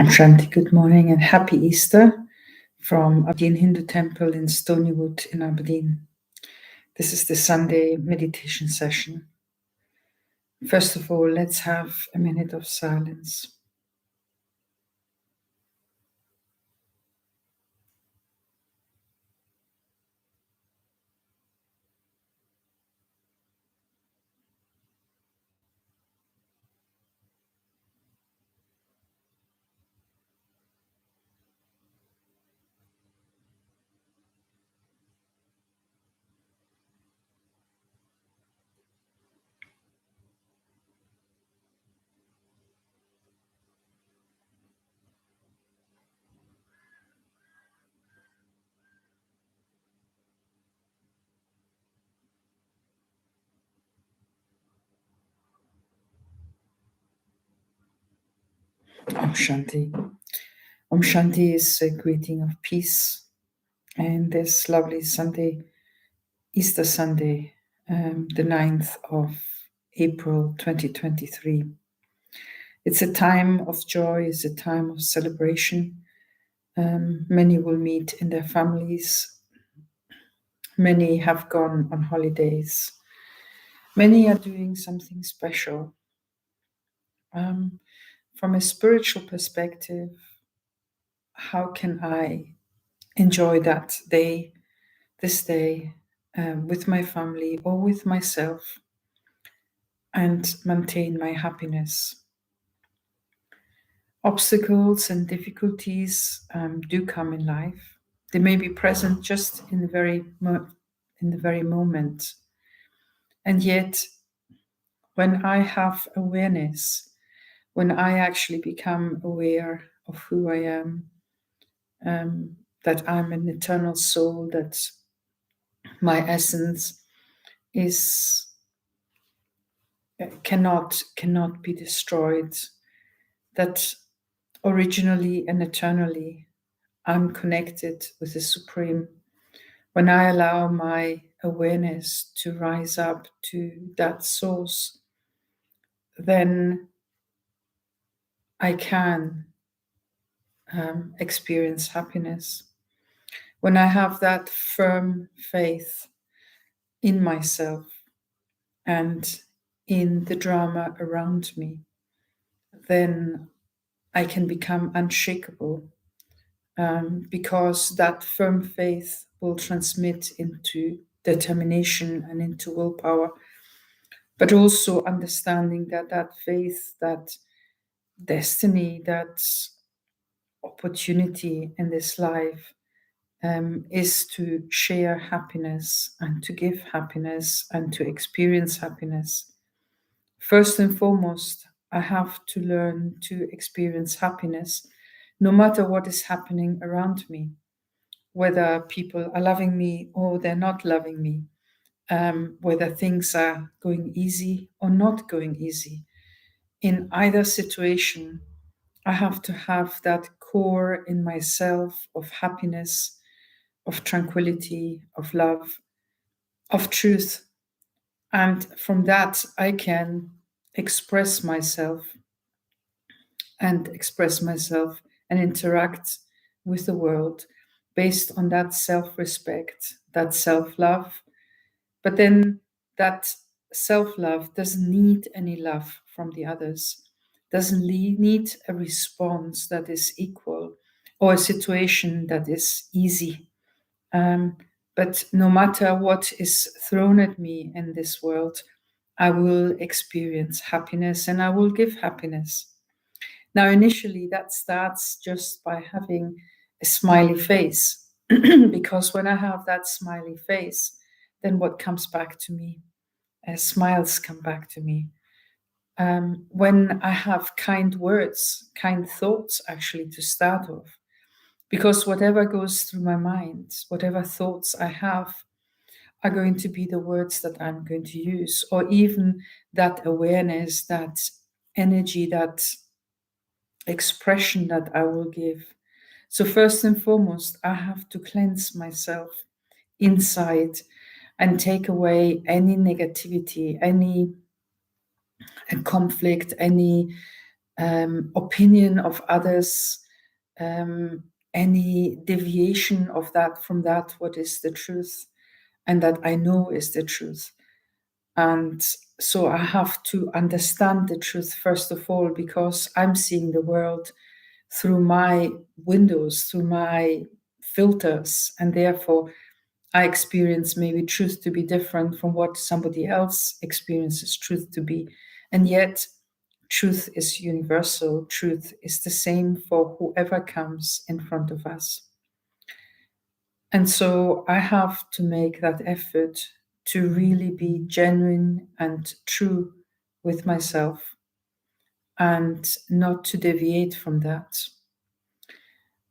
Shanti, good morning and happy Easter from Aberdeen Hindu Temple in Stonywood in Aberdeen. This is the Sunday meditation session. First of all, let's have a minute of silence. Om Shanti. Om Shanti is a greeting of peace. And this lovely Sunday, Easter Sunday, the 9th of April 2023. It's a time of joy, it's a time of celebration. Many will meet in their families. Many have gone on holidays. Many are doing something special. From a spiritual perspective, how can I enjoy that day, this day, with my family or with myself and maintain my happiness? Obstacles and difficulties do come in life. They may be present just in the very moment. And yet, when I have awareness, when I actually become aware of who I am, that I'm an eternal soul, that my essence is cannot be destroyed, that originally and eternally I'm connected with the Supreme. When I allow my awareness to rise up to that source, then I can experience happiness. When I have that firm faith in myself and in the drama around me, then I can become unshakable, because that firm faith will transmit into determination and into willpower, but also understanding that that faith, that destiny, that opportunity in this life is to share happiness and to give happiness and to experience happiness. First and foremost, I have to learn to experience happiness no matter what is happening around me, whether people are loving me or they're not loving me, whether things are going easy or not going easy. In either situation, I have to have that core in myself of happiness, of tranquility, of love, of truth. And from that, I can express myself and interact with the world based on that self-respect, that self-love. But then that self-love doesn't need any love from the others, doesn't need a response that is equal or a situation that is easy. But no matter what is thrown at me in this world, I will experience happiness and I will give happiness. Now, initially, that starts just by having a smiley face, because when I have that smiley face, then what comes back to me? Smiles come back to me. When I have kind words, kind thoughts, actually, to start off, because whatever goes through my mind, whatever thoughts I have, are going to be the words that I'm going to use, or even that awareness, that energy, that expression that I will give. So first and foremost, I have to cleanse myself inside and take away any negativity, any conflict, any opinion of others, any deviation of that from that, what is the truth, and that I know is the truth. And so I have to understand the truth first of all, because I'm seeing the world through my windows, through my filters, and therefore I experience maybe truth to be different from what somebody else experiences truth to be. And yet, truth is universal. Truth is the same for whoever comes in front of us. And so I have to make that effort to really be genuine and true with myself and not to deviate from that.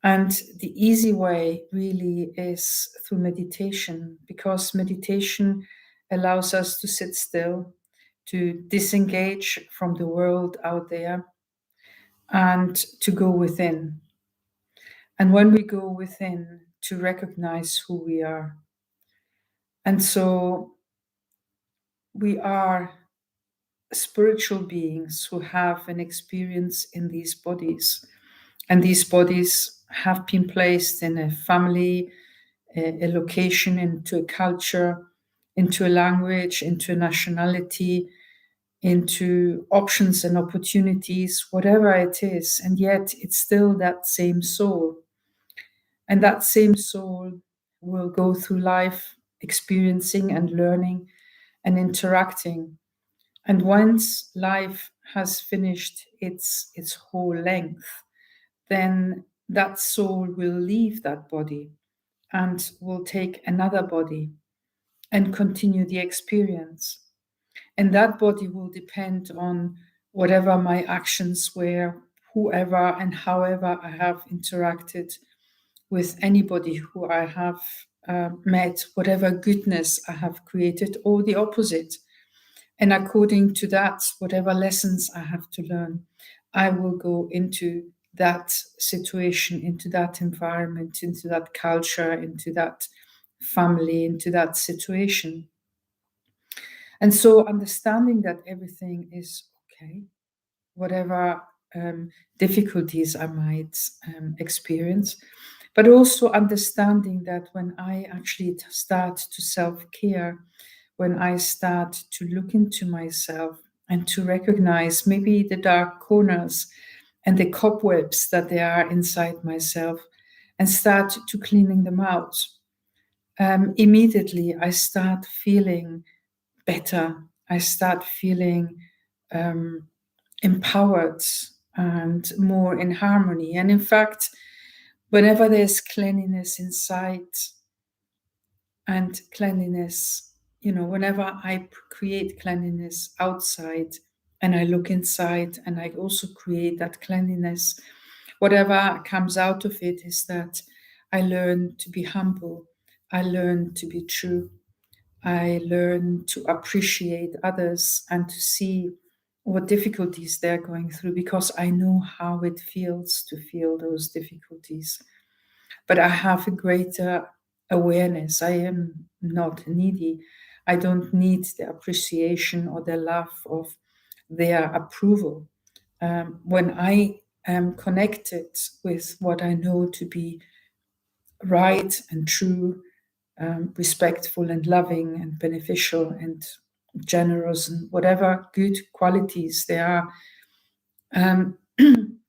And the easy way really is through meditation, because meditation allows us to sit still, to disengage from the world out there, and to go within. And when we go within, to recognize who we are. And so we are spiritual beings who have an experience in these bodies. And these bodies have been placed in a family, a location, into a culture, into a language, into a nationality, into options and opportunities, whatever it is. And yet it's still that same soul. And that same soul will go through life experiencing and learning and interacting. And once life has finished its whole length, then that soul will leave that body and will take another body and continue the experience. And that body will depend on whatever my actions were, whoever and however I have interacted with anybody who I have met, whatever goodness I have created, or the opposite. And according to that, whatever lessons I have to learn, I will go into that situation, into that environment, into that culture, into that family, into that situation. And so understanding that everything is okay, whatever difficulties I might experience, but also understanding that when I actually start to self-care, when I start to look into myself and to recognize maybe the dark corners and the cobwebs that there are inside myself and start to cleaning them out, immediately I start feeling better. I start feeling empowered and more in harmony. And in fact, whenever there's cleanliness inside and cleanliness, whenever I create cleanliness outside and I look inside and I also create that cleanliness, whatever comes out of it is that I learn to be humble. I learn to be true. I learn to appreciate others and to see what difficulties they're going through, because I know how it feels to feel those difficulties. But I have a greater awareness. I am not needy. I don't need the appreciation or the love of their approval. When I am connected with what I know to be right and true, respectful and loving and beneficial and generous and whatever good qualities there are,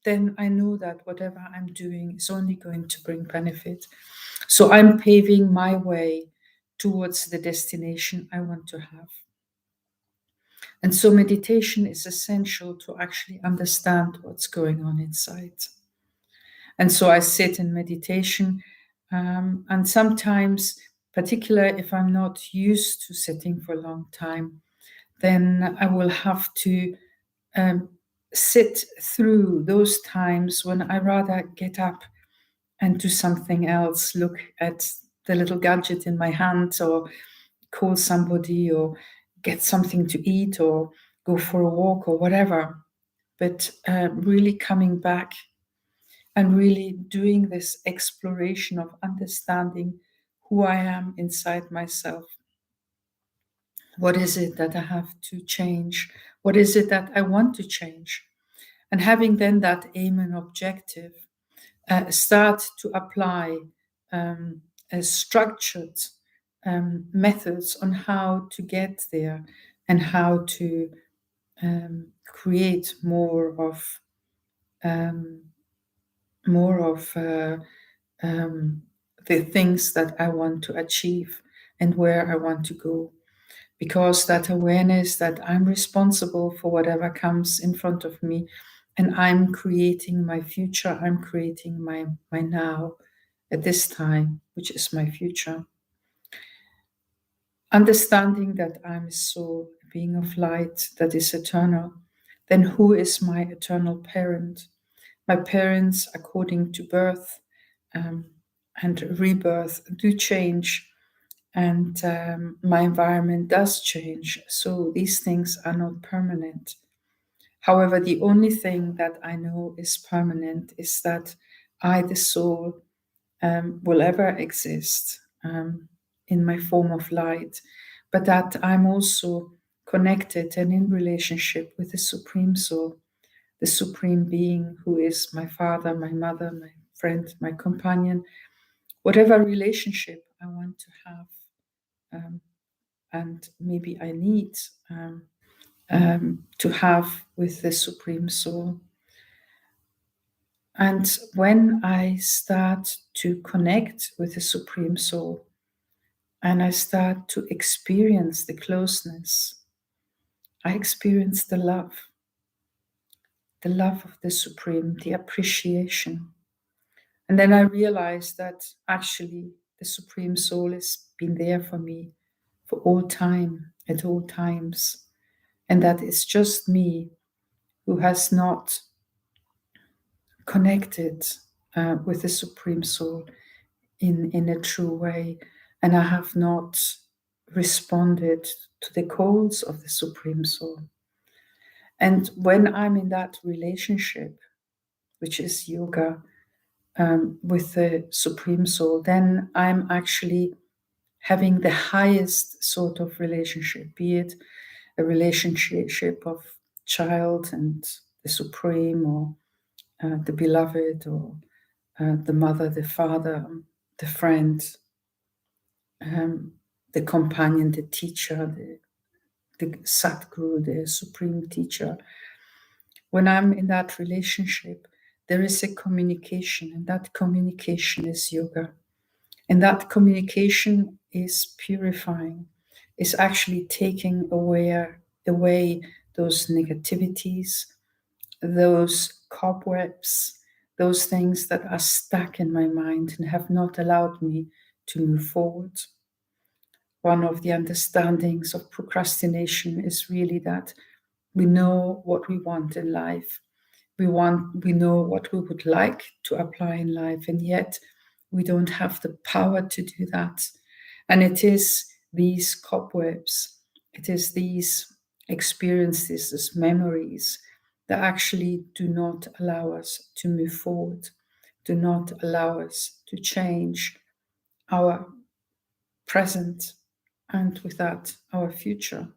then I know that whatever I'm doing is only going to bring benefit. So I'm paving my way towards the destination I want to have. And so meditation is essential to actually understand what's going on inside. And so I sit in meditation, and sometimes, particularly if I'm not used to sitting for a long time, then I will have to sit through those times when I rather get up and do something else, look at the little gadget in my hand, or call somebody, or get something to eat, or go for a walk, or whatever. But really coming back and really doing this exploration of understanding who I am inside myself. What is it that I have to change? What is it that I want to change? And having then that aim and objective, start to apply a structured methods on how to get there and how to create more of um, the things that I want to achieve and where I want to go. Because that awareness that I'm responsible for whatever comes in front of me, and I'm creating my future, I'm creating my now at this time, which is my future. Understanding that I'm a soul, a being of light that is eternal, then who is my eternal parent? My parents, according to birth and rebirth, do change, and my environment does change. So these things are not permanent. However, the only thing that I know is permanent is that I, the soul, will ever exist in my form of light, but that I'm also connected and in relationship with the Supreme Soul, the Supreme Being who is my father, my mother, my friend, my companion, whatever relationship I want to have. And maybe I need to have with the Supreme Soul. And when I start to connect with the Supreme Soul and I start to experience the closeness, I experience the love of the Supreme, the appreciation. And then I realize that actually the Supreme Soul has been there for me for all time, at all times. And that it's just me who has not connected with the Supreme Soul in a true way. And I have not responded to the calls of the Supreme Soul. And when I'm in that relationship, which is yoga, with the Supreme Soul, then I'm actually having the highest sort of relationship, be it a relationship of child and the Supreme, or the beloved, or the mother, the father, the friend, the companion, the teacher, the Satguru, the Supreme Teacher. When I'm in that relationship, there is a communication, and that communication is yoga. And that communication is purifying, is actually taking away those negativities, those cobwebs, those things that are stuck in my mind and have not allowed me to move forward. One of the understandings of procrastination is really that we know what we want in life. We know what we would like to apply in life, and yet we don't have the power to do that. And it is these cobwebs, it is these experiences, these memories that actually do not allow us to move forward, do not allow us to change our present, and with that, our future.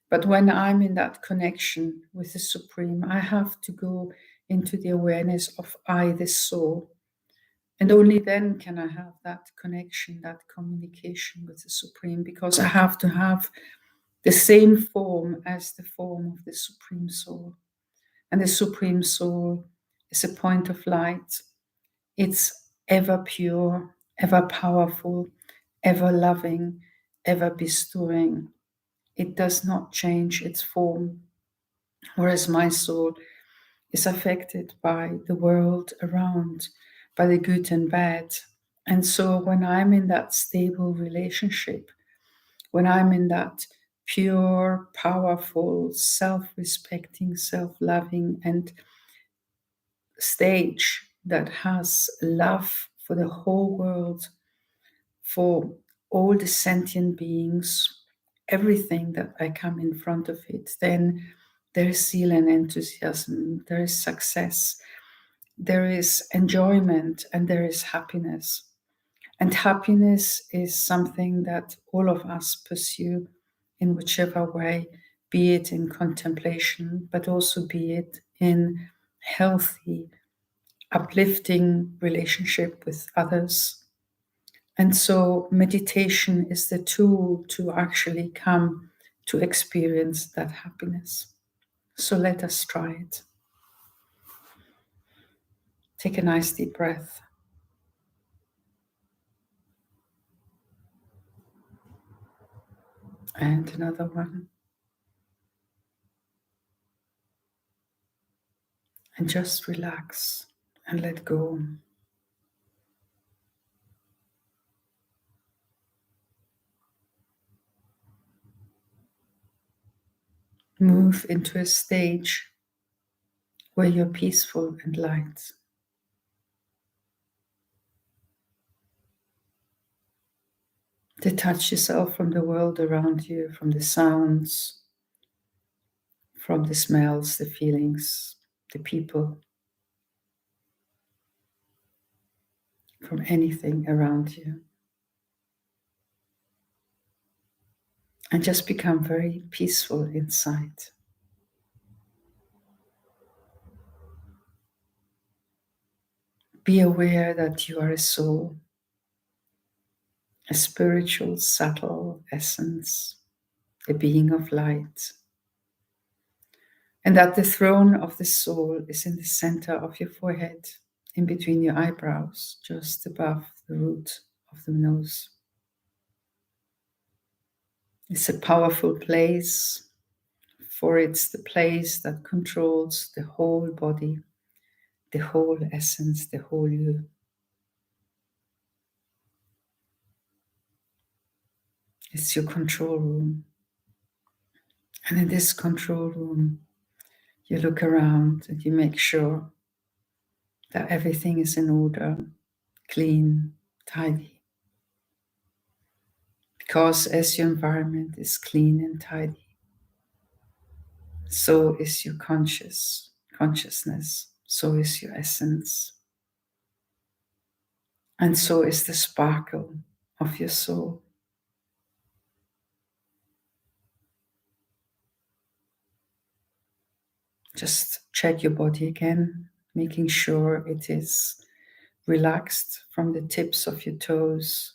But when I'm in that connection with the Supreme, I have to go into the awareness of I, the soul. And only then can I have that connection, that communication with the Supreme, because I have to have the same form as the form of the Supreme Soul. And the Supreme Soul is a point of light. It's ever pure, ever powerful, ever loving, ever bestowing. It does not change its form, whereas my soul is affected by the world around, by the good and bad. And so when I'm in that stable relationship, when I'm in that pure, powerful, self-respecting, self-loving and stage that has love for the whole world, for all the sentient beings, everything that I come in front of it, then there is zeal and enthusiasm, there is success, there is enjoyment, and there is happiness. And happiness is something that all of us pursue in whichever way be it in contemplation, but also be it in healthy, uplifting relationship with others. And so meditation is the tool to actually come to experience that happiness. So let us try it. Take a nice deep breath. And another one. And just relax and let go. Move into a stage where you're peaceful and light. Detach yourself from the world around you, from the sounds, from the smells, the feelings, the people, from anything around you. And just become very peaceful inside. Be aware that you are a soul, a spiritual, subtle essence, a being of light. And that the throne of the soul is in the center of your forehead, in between your eyebrows, just above the root of the nose. It's a powerful place, for it's the place that controls the whole body, the whole essence, the whole you. It's your control room. And in this control room, you look around and you make sure that everything is in order, clean, tidy. Because as your environment is clean and tidy, so is your consciousness, so is your essence, and so is the sparkle of your soul. Just check your body again, making sure it is relaxed from the tips of your toes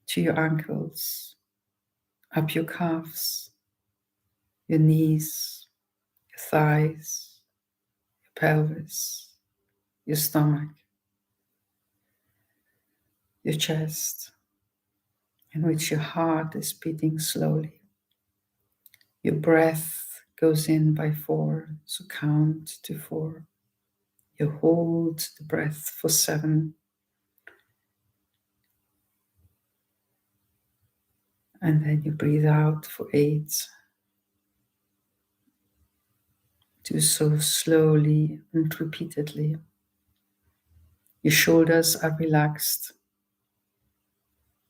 to your ankles, up your calves, your knees, your thighs, your pelvis, your stomach, your chest, in which your heart is beating slowly. Your breath goes in by 4, so count to 4. You hold the breath for 7. And then you breathe out for 8. Do so slowly and repeatedly. Your shoulders are relaxed.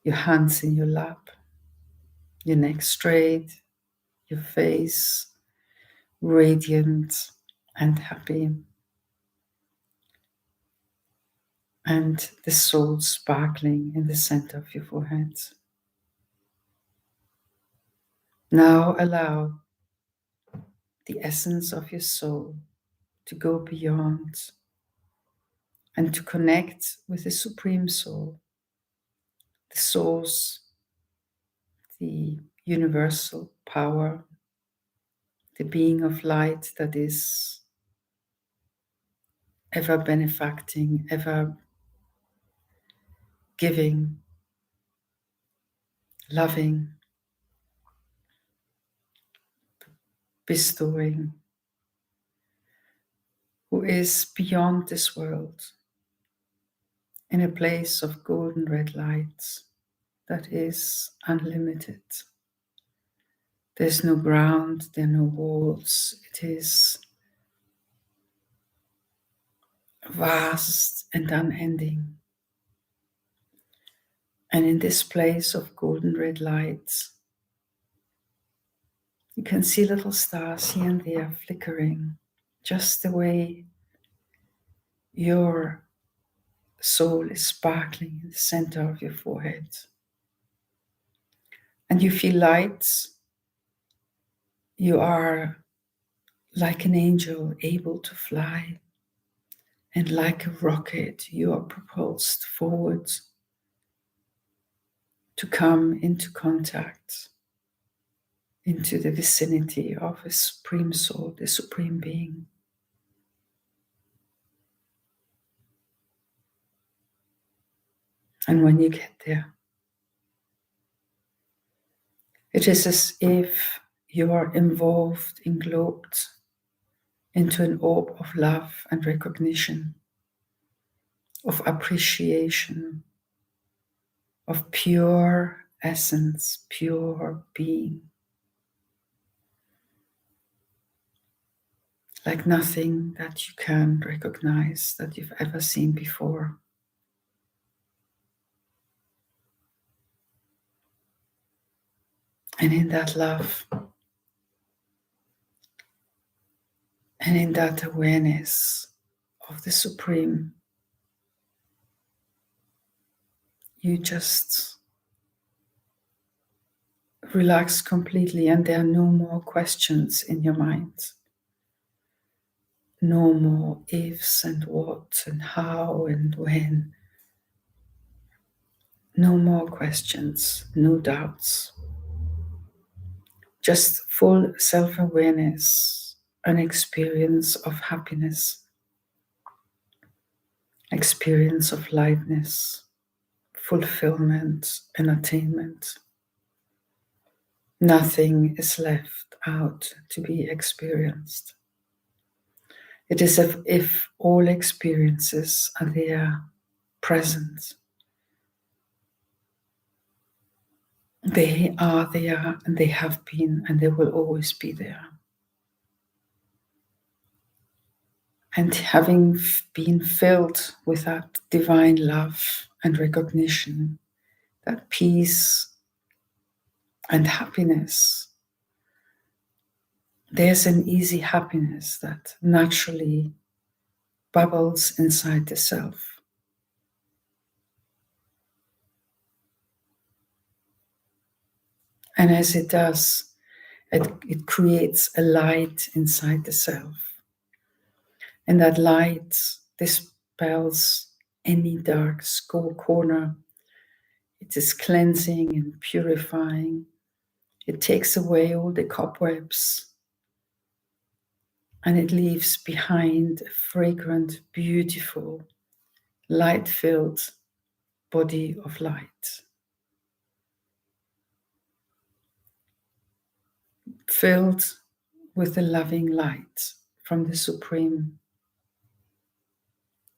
Your hands in your lap. Your neck straight. Your face radiant and happy. And the soul sparkling in the center of your forehead. Now allow the essence of your soul to go beyond and to connect with the Supreme Soul, the source, the universal power, the being of light that is ever benefacting, ever giving, loving, bestowing, who is beyond this world, in a place of golden red light that is unlimited. There's no ground, there are no walls. It is vast and unending. And in this place of golden red light, you can see little stars here and there flickering, just the way your soul is sparkling in the center of your forehead. And you feel light You are like an angel able to fly, and like a rocket, you are propulsed forward to come into contact, into the vicinity of a Supreme Soul, the Supreme Being. And when you get there, it is as if you are involved, englobed into an orb of love and recognition, of appreciation, of pure essence, pure being, like nothing that you can recognize that you've ever seen before. And in that love, and in that awareness of the Supreme, you just relax completely, and there are no more questions in your mind. No more ifs and what and how and when. No more questions, no doubts. Just full self-awareness, an experience of happiness, experience of lightness, fulfillment and attainment. Nothing is left out to be experienced. It is as if all experiences are there, present. They are there, and they have been, and they will always be there. And having been filled with that divine love and recognition, that peace and happiness, there's an easy happiness that naturally bubbles inside the self. And as it does, it creates a light inside the self. And that light dispels any dark corner. It is cleansing and purifying. It takes away all the cobwebs, and it leaves behind a fragrant, beautiful, light-filled body of light, filled with the loving light from the Supreme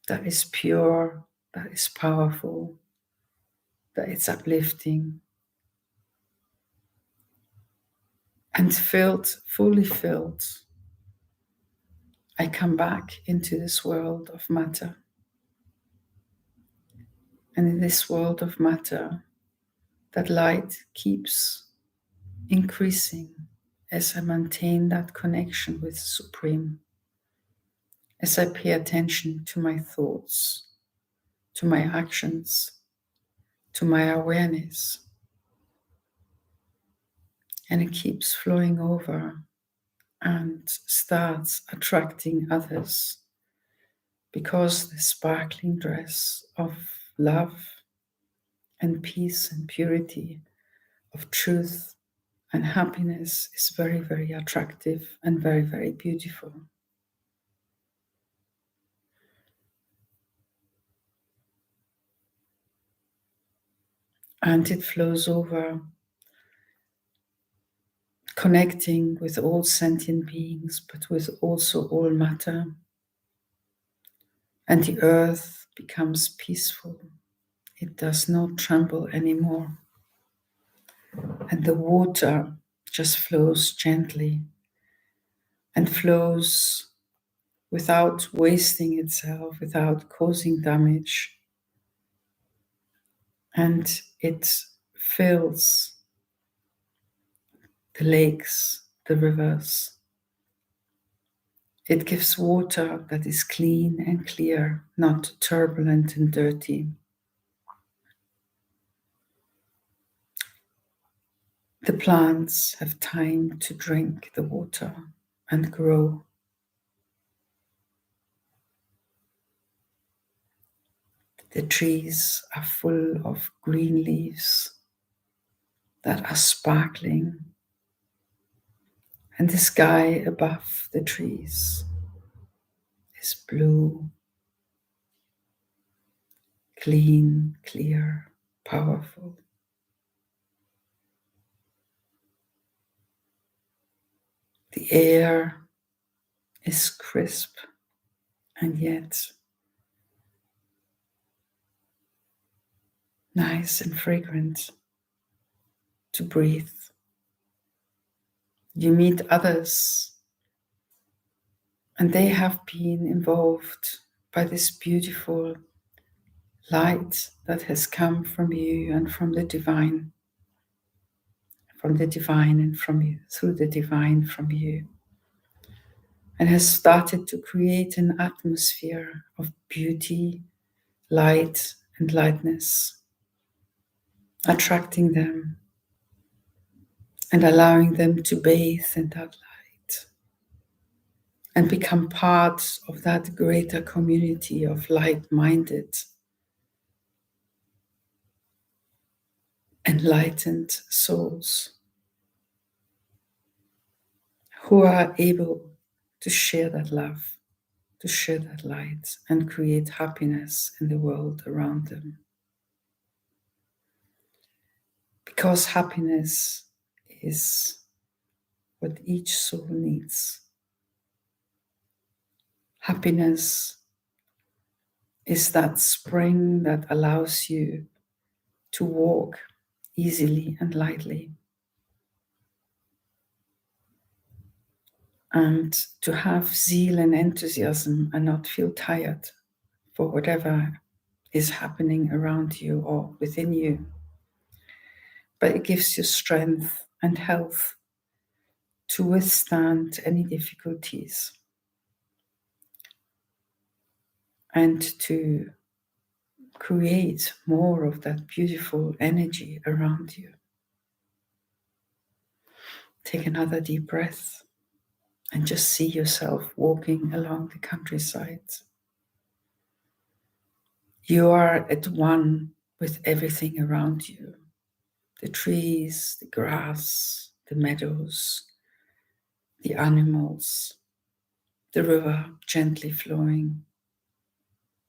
that is pure, that is powerful, that is uplifting, and filled, fully filled. I come back into this world of matter. And in this world of matter, that light keeps increasing as I maintain that connection with Supreme, as I pay attention to my thoughts, to my actions, to my awareness. And it keeps flowing over and starts attracting others, because the sparkling dress of love and peace and purity, of truth and happiness is very, very attractive and very, very beautiful. And it flows over, connecting with all sentient beings, but with also all matter. And the earth becomes peaceful. It does not tremble anymore. And the water just flows gently and flows without wasting itself, without causing damage. And it fills the lakes, the rivers. It gives water that is clean and clear, not turbulent and dirty. The plants have time to drink the water and grow. The trees are full of green leaves that are sparkling, and the sky above the trees is blue, clean, clear, powerful. The air is crisp and yet nice and fragrant to breathe. You meet others, and they have been involved by this beautiful light that has come from you and from the divine and from you, through the divine from you, and has started to create an atmosphere of beauty, light, and lightness, attracting them and allowing them to bathe in that light and become part of that greater community of like-minded, enlightened souls who are able to share that love, to share that light, and create happiness in the world around them. Because happiness is what each soul needs. Happiness is that spring that allows you to walk easily and lightly, and to have zeal and enthusiasm and not feel tired for whatever is happening around you or within you. But it gives you strength and health to withstand any difficulties and to create more of that beautiful energy around you. Take another deep breath and just see yourself walking along the countryside. You are at one with everything around you. The trees, the grass, the meadows, the animals, the river gently flowing.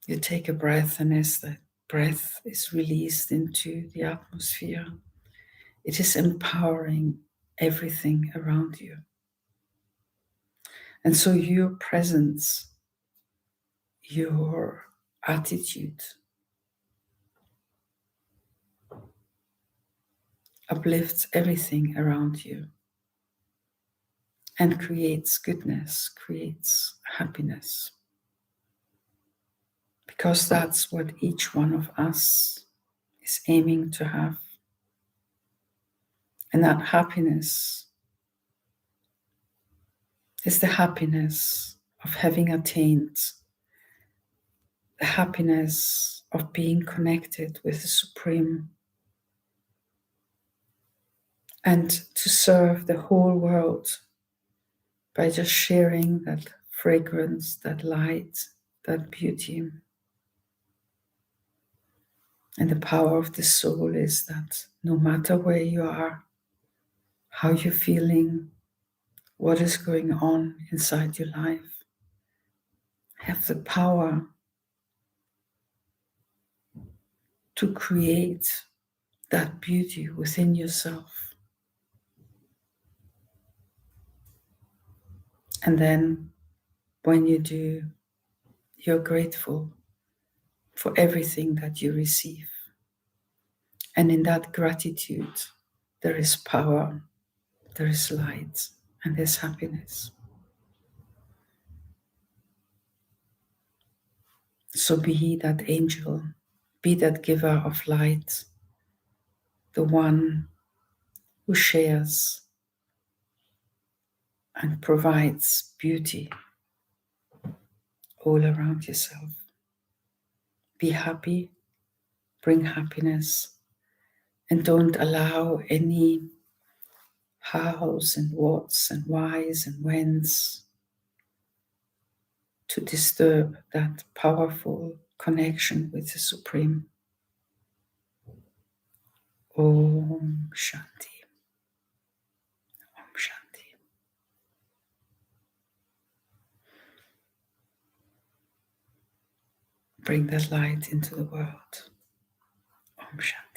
You take a breath, and as that breath is released into the atmosphere, it is empowering everything around you. And so your presence, your attitude uplifts everything around you and creates goodness, creates happiness. Because that's what each one of us is aiming to have. And that happiness is the happiness of having attained, the happiness of being connected with the Supreme, and to serve the whole world by just sharing that fragrance, that light, that beauty. And the power of the soul is that no matter where you are, how you're feeling, what is going on inside your life, have the power to create that beauty within yourself. And then when you do, you're grateful for everything that you receive. And in that gratitude, there is power, there is light, and there's happiness. So be that angel, be that giver of light, the one who shares and provides beauty all around yourself. Be happy, bring happiness, and don't allow any hows and whats and whys and whens to disturb that powerful connection with the Supreme. Om Shanti. Om Shanti. Bring that light into the world. Om Shanti.